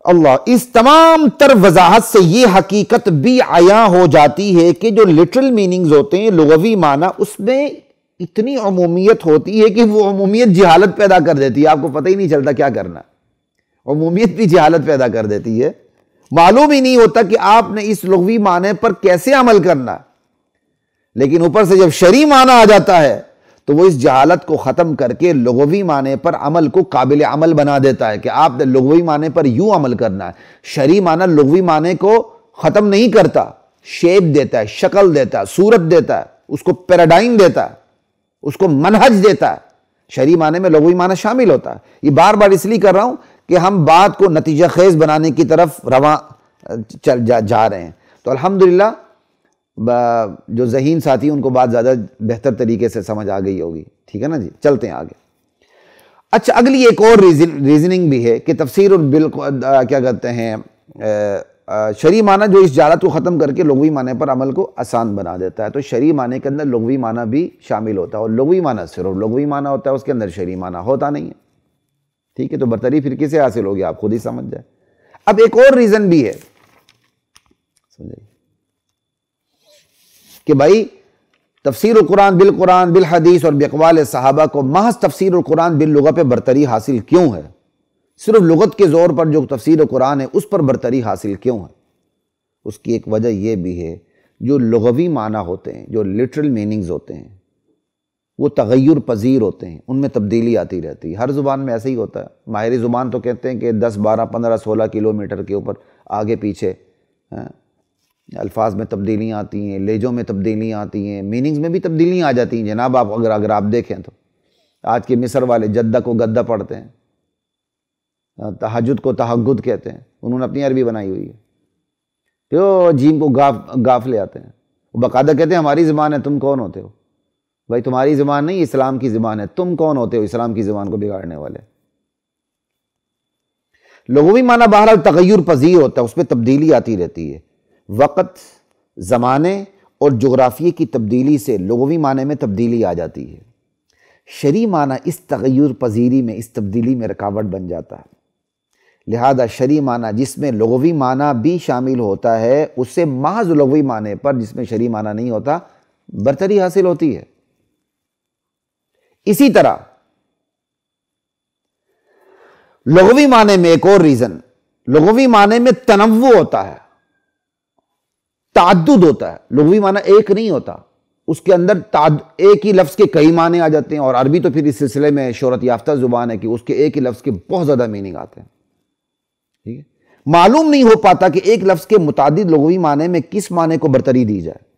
اللہ، اس تمام تر وضاحت سے یہ حقیقت بھی عیاں ہو جاتی ہے کہ جو لٹرل میننگز ہوتے ہیں، لغوی معنی، اس میں اتنی عمومیت ہوتی ہے کہ وہ عمومیت جہالت پیدا کر دیتی ہے، آپ کو پتہ ہی نہیں چلتا کیا کرنا ہے۔ عمومیت بھی جہالت پیدا کر دیتی ہے، معلوم ہی نہیں ہوتا کہ آپ نے اس لغوی معنی پر کیسے عمل کرنا ہے۔ لیکن اوپر سے جب شرعی معنی آ جاتا ہے تو وہ اس جہالت کو ختم کر کے لغوی معنی پر عمل کو قابل عمل بنا دیتا ہے کہ آپ نے لغوی معنی پر یوں عمل کرنا ہے۔ شرعی معنی لغوی معنی کو ختم نہیں کرتا، شیپ دیتا ہے، شکل دیتا ہے، صورت دیتا ہے، اس کو پیراڈائم دیتا ہے، اس کو منہج دیتا ہے۔ شرعی معنی میں لغوی معنی شامل ہوتا ہے۔ یہ بار بار اس لیے کر رہا ہوں کہ ہم بات کو نتیجہ خیز بنانے کی طرف رواں جا رہے ہیں۔ تو الحمدللہ جو ذہین ساتھی ان کو بات زیادہ بہتر طریقے سے سمجھ آ گئی ہوگی، ٹھیک ہے نا جی، چلتے ہیں آگے۔ اچھا، اگلی ایک اور ریزننگ بھی ہے کہ تفسیر کیا کہتے ہیں شرعی معنی جو اس جہالت کو ختم کر کے لغوی معنی پر عمل کو آسان بنا دیتا ہے، تو شرعی معنی کے اندر لغوی معنی بھی شامل ہوتا ہے، اور لغوی معنی صرف لغوی معنی ہوتا ہے، اس کے اندر شرعی معنی ہوتا نہیں ہے، ٹھیک ہے؟ تو برتری پھر کسے حاصل ہوگی، آپ خود ہی سمجھ جائیں۔ اب ایک اور ریزن بھی ہے کہ بھائی تفسیر القرآن بالقرآن بالحدیث اور باقوال صحابہ کو محض تفسیر القرآن باللغہ پہ برتری حاصل کیوں ہے؟ صرف لغت کے زور پر جو تفسیر القرآن ہے اس پر برتری حاصل کیوں ہے؟ اس کی ایک وجہ یہ بھی ہے، جو لغوی معنی ہوتے ہیں، جو لٹرل میننگز ہوتے ہیں، وہ تغیر پذیر ہوتے ہیں، ان میں تبدیلی آتی رہتی ہے۔ ہر زبان میں ایسا ہی ہوتا ہے۔ ماہر زبان تو کہتے ہیں کہ 10 12 15 16 کلومیٹر کے اوپر آگے پیچھے الفاظ میں تبدیلیاں آتی ہیں، لہجوں میں تبدیلیاں آتی ہیں، میننگز میں بھی تبدیلیاں آ جاتی ہیں جناب۔ آپ اگر آپ دیکھیں تو آج کے مصر والے جدہ کو گدہ پڑھتے ہیں، تہجد کو تہجد کہتے ہیں، انہوں نے اپنی عربی بنائی ہوئی ہے۔ پھر جیم کو گاف لے آتے ہیں، وہ باقاعدہ کہتے ہیں ہماری زبان ہے، تم کون ہوتے ہو؟ بھائی تمہاری زبان نہیں، اسلام کی زبان ہے، تم کون ہوتے ہو اسلام کی زبان کو بگاڑنے والے؟ لغوی معنی بہرحال تغیر پذیر ہوتا ہے، اس میں تبدیلی آتی رہتی ہے۔ وقت، زمانے اور جغرافیے کی تبدیلی سے لغوی معنی میں تبدیلی آ جاتی ہے۔ شرعی معنی اس تغیر پذیری میں، اس تبدیلی میں رکاوٹ بن جاتا ہے۔ لہذا شرعی معنی جس میں لغوی معنی بھی شامل ہوتا ہے، اس سے محض لغوی معنی پر جس میں شرعی معنی نہیں ہوتا برتری حاصل ہوتی ہے۔ اسی طرح لغوی معنی میں ایک اور ریزن، لغوی معنی میں تنوع ہوتا ہے، تعدد ہوتا ہے۔ لغوی معنی ایک نہیں ہوتا، اس کے اندر ایک ہی لفظ کے کئی معنی آ جاتے ہیں، اور عربی تو پھر اس سلسلے میں شہرت یافتہ زبان ہے کہ اس کے ایک ہی لفظ کے بہت زیادہ میننگ آتے ہیں، ٹھیک ہے؟ معلوم نہیں ہو پاتا کہ ایک لفظ کے متعدد لغوی معنی میں کس معنی کو برتری دی جائے۔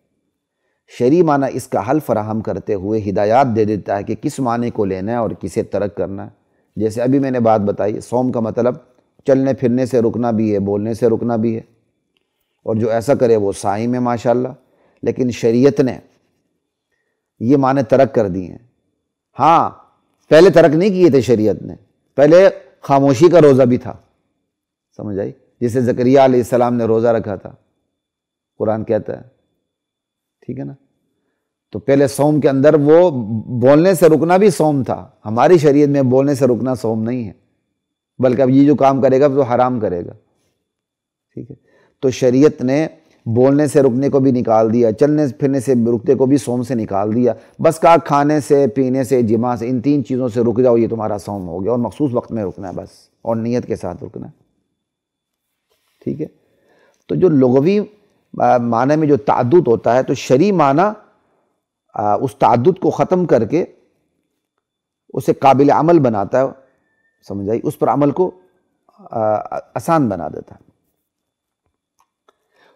شرعی معنی اس کا حل فراہم کرتے ہوئے ہدایات دے دیتا ہے کہ کس معنی کو لینا ہے اور کسے ترک کرنا ہے۔ جیسے ابھی میں نے بات بتائی، صوم کا مطلب چلنے پھرنے سے رکنا بھی ہے، بولنے سے رکنا بھی ہے، اور جو ایسا کرے وہ صائم ہے ماشاءاللہ۔ لیکن شریعت نے یہ معنی ترک کر دی ہیں۔ ہاں، پہلے ترک نہیں کیے تھے شریعت نے، پہلے خاموشی کا روزہ بھی تھا، سمجھ آئی؟ جسے زکریہ علیہ السلام نے روزہ رکھا تھا، قرآن کہتا ہے، ٹھیک ہے نا؟ تو پہلے صوم کے اندر وہ بولنے سے رکنا بھی صوم تھا۔ ہماری شریعت میں بولنے سے رکنا صوم نہیں ہے، بلکہ اب یہ جو کام کرے گا تو حرام کرے گا، ٹھیک ہے؟ تو شریعت نے بولنے سے رکنے کو بھی نکال دیا، چلنے پھرنے سے رکنے کو بھی صوم سے نکال دیا، بس کہا کھانے سے، پینے سے، جماع سے، ان 3 چیزوں سے رک جاؤ، یہ تمہارا صوم ہو گیا، اور مخصوص وقت میں رکنا ہے بس، اور نیت کے ساتھ رکنا ہے، ٹھیک ہے؟ تو جو لغوی معنی میں جو تعدد ہوتا ہے، تو شرعی معنی اس تعدد کو ختم کر کے اسے قابل عمل بناتا ہے، سمجھ آئی؟ اس پر عمل کو آسان بنا دیتا ہے۔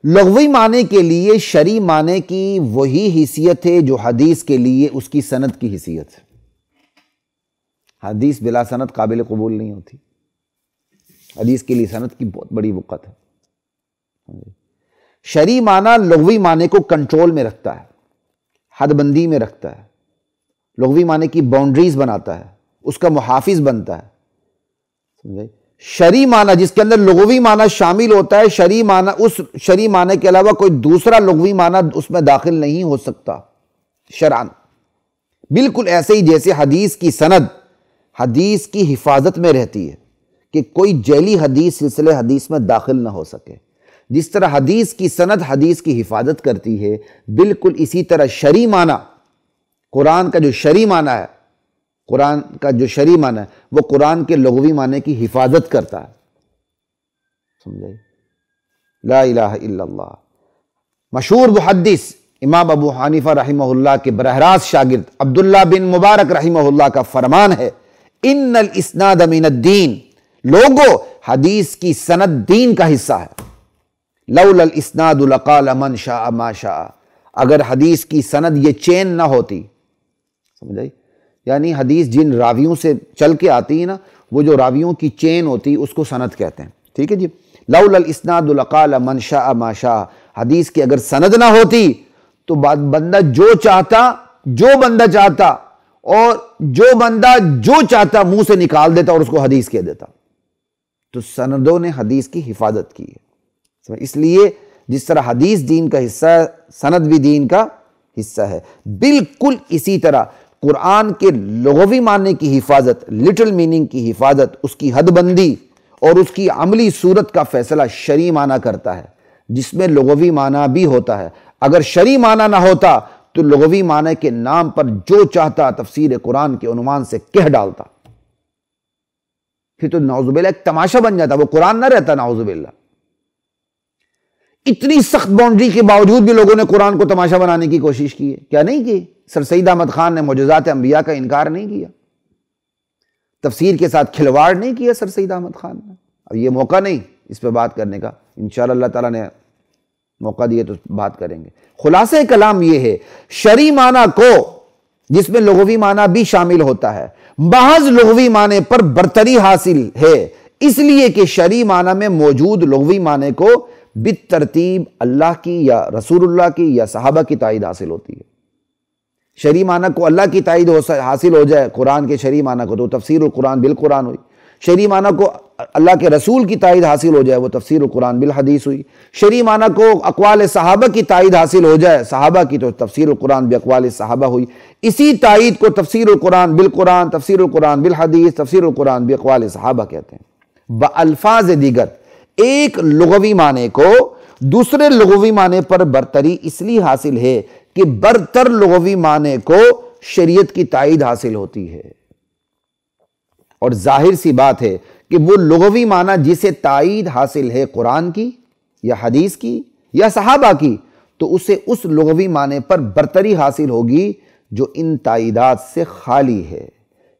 لغوی معنی کے لیے شرعی معنی کی وہی حیثیت ہے جو حدیث کے لیے اس کی سند کی حیثیت ہے۔ حدیث بلا سند قابل قبول نہیں ہوتی، حدیث کے لیے سند کی بہت بڑی وقت ہے۔ شرعی معنی لغوی معنی کو کنٹرول میں رکھتا ہے، حد بندی میں رکھتا ہے، لغوی معنی کی باؤنڈریز بناتا ہے، اس کا محافظ بنتا ہے، سمجھے؟ شرعی معنی جس کے اندر لغوی معنی شامل ہوتا ہے، شرعی معنی، اس شرعی معنی کے علاوہ کوئی دوسرا لغوی معنی اس میں داخل نہیں ہو سکتا شرعاً۔ بالکل ایسے ہی جیسے حدیث کی سند حدیث کی حفاظت میں رہتی ہے کہ کوئی جعلی حدیث سلسلے حدیث میں داخل نہ ہو سکے۔ جس طرح حدیث کی سند حدیث کی حفاظت کرتی ہے، بالکل اسی طرح شرعی معنی، قرآن کا جو شرعی معنی ہے، قرآن کا جو شرعی معنی ہے وہ قرآن کے لغوی معنی کی حفاظت کرتا ہے۔ سمجھے؟ لا الہ الا اللہ۔ مشہور محدث امام ابو حنیفہ رحمہ اللہ کے براہ راست شاگرد عبداللہ بن مبارک رحمہ اللہ کا فرمان ہے، ان الاسناد من الدین، لوگو حدیث کی سند دین کا حصہ ہے۔ لولا الاسناد لقال من شاء ما شاء، اگر حدیث کی سند یہ چین نہ ہوتی، سمجھائی، یعنی حدیث جن راویوں سے چل کے آتی ہے نا، وہ جو راویوں کی چین ہوتی اس کو سند کہتے ہیں، ٹھیک ہے جی۔ لولا الاسناد لقال من شاء ما شاء، حدیث کی اگر سند نہ ہوتی تو بندہ جو چاہتا منہ سے نکال دیتا اور اس کو حدیث کہہ دیتا۔ تو سندوں نے حدیث کی حفاظت کی ہے۔ اس لیے جس طرح حدیث دین کا حصہ ہے، سند بھی دین کا حصہ ہے۔ بالکل اسی طرح قرآن کے لغوی معنی کی حفاظت، لٹل میننگ کی حفاظت، اس کی حد بندی اور اس کی عملی صورت کا فیصلہ شرعی معنی کرتا ہے، جس میں لغوی معنی بھی ہوتا ہے۔ اگر شرعی معنی نہ ہوتا تو لغوی معنی کے نام پر جو چاہتا تفسیر قرآن کے عنوان سے کہہ ڈالتا، پھر تو نعوذ باللہ ایک تماشا بن جاتا، وہ قرآن نہ رہتا، نعوذ باللہ۔ اتنی سخت باؤنڈری کے باوجود بھی لوگوں نے قرآن کو تماشا بنانے کی کوشش کی ہے، کیا نہیں کی؟ سر سید احمد خان نے معجزات انبیاء کا انکار نہیں کیا، تفسیر کے ساتھ کھلواڑ نہیں کیا سر سید احمد خان نے۔ اب یہ موقع نہیں اس پہ بات کرنے کا، انشاءاللہ اللہ تعالیٰ نے موقع دیے تو بات کریں گے۔ خلاصہ کلام یہ ہے، شرعی معنی کو جس میں لغوی معنی بھی شامل ہوتا ہے، محض لغوی معنی پر برتری حاصل ہے، اس لیے کہ شرعی معنی میں موجود لغوی معنی کو بالترتیب اللہ کی یا رسول اللہ کی یا صحابہ کی تائید حاصل ہوتی ہے۔ شرعی معنی کو اللہ کی تائید حاصل ہو جائے، قرآن کے شرعی معنی کو، تو تفسیر القرآن بالقرآن ہوئی۔ شرعی معنی کو اللہ کے رسول کی تائید حاصل ہو جائے، وہ تفسیر القرآن بالحدیث ہوئی۔ شرعی معنی کو اقوال صحابہ کی تائید حاصل ہو جائے، صحابہ کی، تو تفسیر القرآن باقوال صحابہ ہوئی۔ اسی تائید کو تفسیر القرآن بالقرآن، تفسیر القرآن بالحدیث، تفسیر القرآن باقوال صحابہ کہتے ہیں۔ بألفاظ دیگر، ایک لغوی معنی کو دوسرے لغوی معنی پر برتری اس لیے حاصل ہے کہ برتر لغوی معنی کو شریعت کی تائید حاصل ہوتی ہے، اور ظاہر سی بات ہے کہ وہ لغوی معنی جسے تائید حاصل ہے قرآن کی یا حدیث کی یا صحابہ کی، تو اسے اس لغوی معنی پر برتری حاصل ہوگی جو ان تائیدات سے خالی ہے۔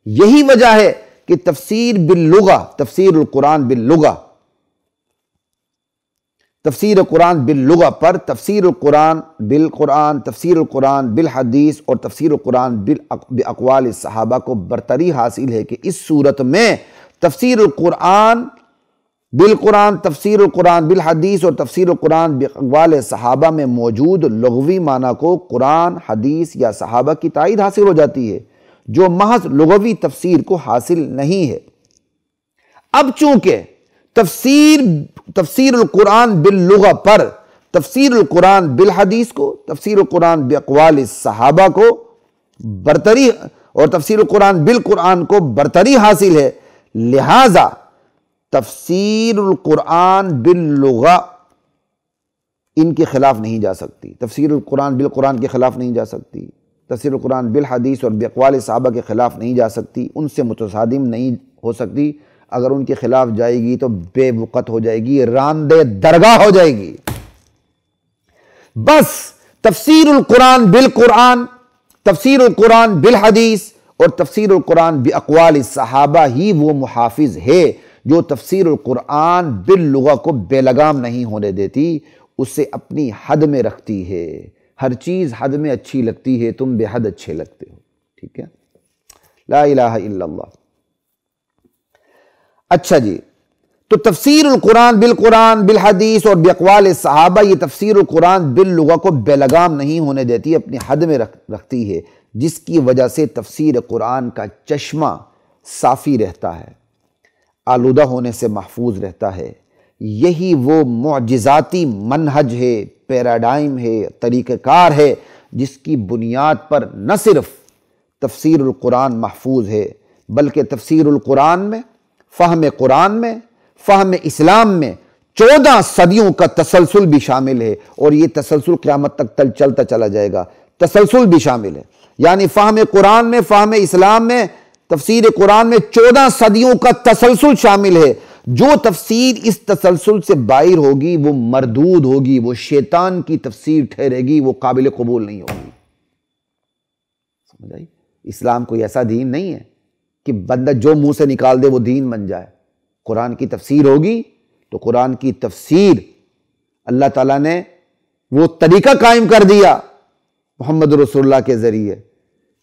یہی وجہ ہے کہ تفسیر باللغہ، تفسیر القرآن باللغہ، تفسیر قرآن باللغہ پر تفسیر القرآن بالقرآن، تفسیر القرآن بالحدیث اور تفسیر القرآن باقوال صحابہ کو برتری حاصل ہے کہ اس صورت میں تفسیر القرآن بالقرآن، تفسیر القرآن بالحدیث اور تفسیر القرآن باقوال صحابہ میں موجود لغوی معنی کو قرآن، حدیث یا صحابہ کی تائید حاصل ہو جاتی ہے، جو محض لغوی تفسیر کو حاصل نہیں ہے۔ اب چونکہ تفسیر القرآن باللغہ پر تفسیر القرآن بالحدیث کو، تفسیر القرآن باقوال صحابہ کو برتری اور تفسیر القرآن بالقرآن کو برتری حاصل ہے، لہذا تفسیر القرآن باللغہ ان کے خلاف نہیں جا سکتی، تفسیر القرآن بالقرآن کے خلاف نہیں جا سکتی، تفسیر القرآن بالحدیث اور باقوال صحابہ کے خلاف نہیں جا سکتی، ان سے متصادم نہیں ہو سکتی۔ اگر ان کے خلاف جائے گی تو بے وقت ہو جائے گی، راندے درگاہ ہو جائے گی۔ بس تفسیر القرآن بالقرآن، تفسیر القرآن بالحدیث اور تفسیر القرآن باقوال صحابہ ہی وہ محافظ ہے جو تفسیر القرآن باللغہ کو بے لگام نہیں ہونے دیتی، اسے اپنی حد میں رکھتی ہے۔ ہر چیز حد میں اچھی لگتی ہے، تم بے حد اچھے لگتے ہو، ٹھیک ہے؟ لا الہ الا اللہ۔ اچھا جی، تو تفسیر القرآن بالقرآن بالحدیث اور باقوال صحابہ یہ تفسیر القرآن باللغہ کو بے لگام نہیں ہونے دیتی، اپنی حد میں رکھتی ہے، جس کی وجہ سے تفسیر قرآن کا چشمہ صافی رہتا ہے، آلودہ ہونے سے محفوظ رہتا ہے۔ یہی وہ معجزاتی منہج ہے، پیراڈائم ہے، طریقہ کار ہے، جس کی بنیاد پر نہ صرف تفسیر القرآن محفوظ ہے، بلکہ تفسیر القرآن میں فہم قرآن میں، فہم اسلام میں 14 صدیوں کا تسلسل بھی شامل ہے، اور یہ تسلسل قیامت تک چلتا چلا جائے گا، تسلسل بھی شامل ہے۔ یعنی فہم قرآن میں، فہم اسلام میں، تفسیر قرآن میں 14 صدیوں کا تسلسل شامل ہے۔ جو تفسیر اس تسلسل سے باہر ہوگی وہ مردود ہوگی، وہ شیطان کی تفسیر ٹھہرے گی، وہ قابل قبول نہیں ہوگی۔ سمجھ آئی؟ اسلام کوئی ایسا دین نہیں ہے کہ بندہ جو منہ سے نکال دے وہ دین بن جائے۔ قرآن کی تفسیر ہوگی تو قرآن کی تفسیر اللہ تعالیٰ نے وہ طریقہ قائم کر دیا محمد رسول اللہ کے ذریعے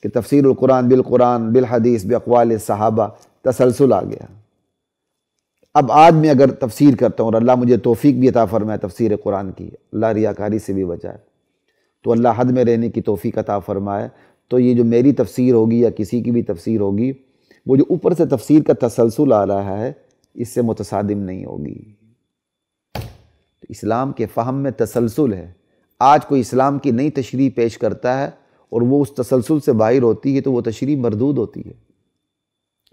کہ تفسیر القرآن بالقرآن بالحدیث باقوال صحابہ، تسلسل آ گیا۔ اب آج میں اگر تفسیر کرتا ہوں اور اللہ مجھے توفیق بھی عطا فرمائے تفسیر قرآن کی، اللہ ریاکاری سے بھی بچائے، تو اللہ حد میں رہنے کی توفیق عطا فرمائے، تو یہ جو میری تفسیر ہوگی یا کسی کی بھی تفسیر ہوگی، وہ جو اوپر سے تفسیر کا تسلسل آ رہا ہے اس سے متصادم نہیں ہوگی۔ تو اسلام کے فہم میں تسلسل ہے۔ آج کوئی اسلام کی نئی تشریح پیش کرتا ہے اور وہ اس تسلسل سے باہر ہوتی ہے تو وہ تشریح مردود ہوتی ہے۔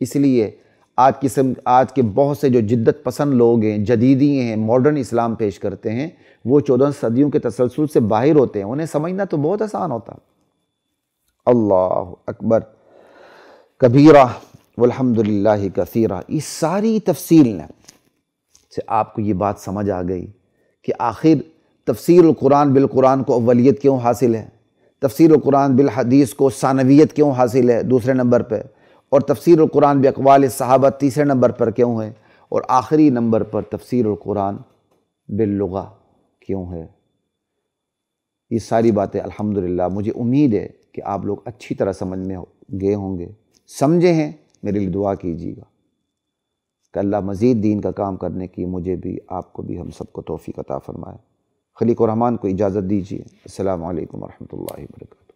اس لیے آج کے بہت سے جو جدت پسند لوگ ہیں، جدیدی ہیں، ماڈرن اسلام پیش کرتے ہیں، وہ 14 صدیوں کے تسلسل سے باہر ہوتے ہیں۔ انہیں سمجھنا تو بہت آسان ہوتا۔ اللہ اکبر کبیرہ والحمدللہ کثیرہ۔ اس ساری تفصیل سے آپ کو یہ بات سمجھ آ گئی کہ آخر تفسیر القرآن بالقرآن کو اولیت کیوں حاصل ہے، تفسیر القرآن بالحدیث کو ثانویت کیوں حاصل ہے دوسرے نمبر پہ، اور تفسیر القرآن باقوال صحابہ تیسرے نمبر پر کیوں ہے، اور آخری نمبر پر تفسیر القرآن باللغہ کیوں ہے۔ یہ ساری باتیں الحمدللہ مجھے امید ہے کہ آپ لوگ اچھی طرح سمجھ میں گئے ہوں گے، سمجھے ہیں۔ میرے لیے دعا کیجیے گا کہ اللہ مزید دین کا کام کرنے کی مجھے بھی، آپ کو بھی، ہم سب کو توفیق عطا فرمائے۔ خلیق الرحمن کو اجازت دیجیے۔ السلام علیکم ورحمۃ اللہ وبرکاتہ۔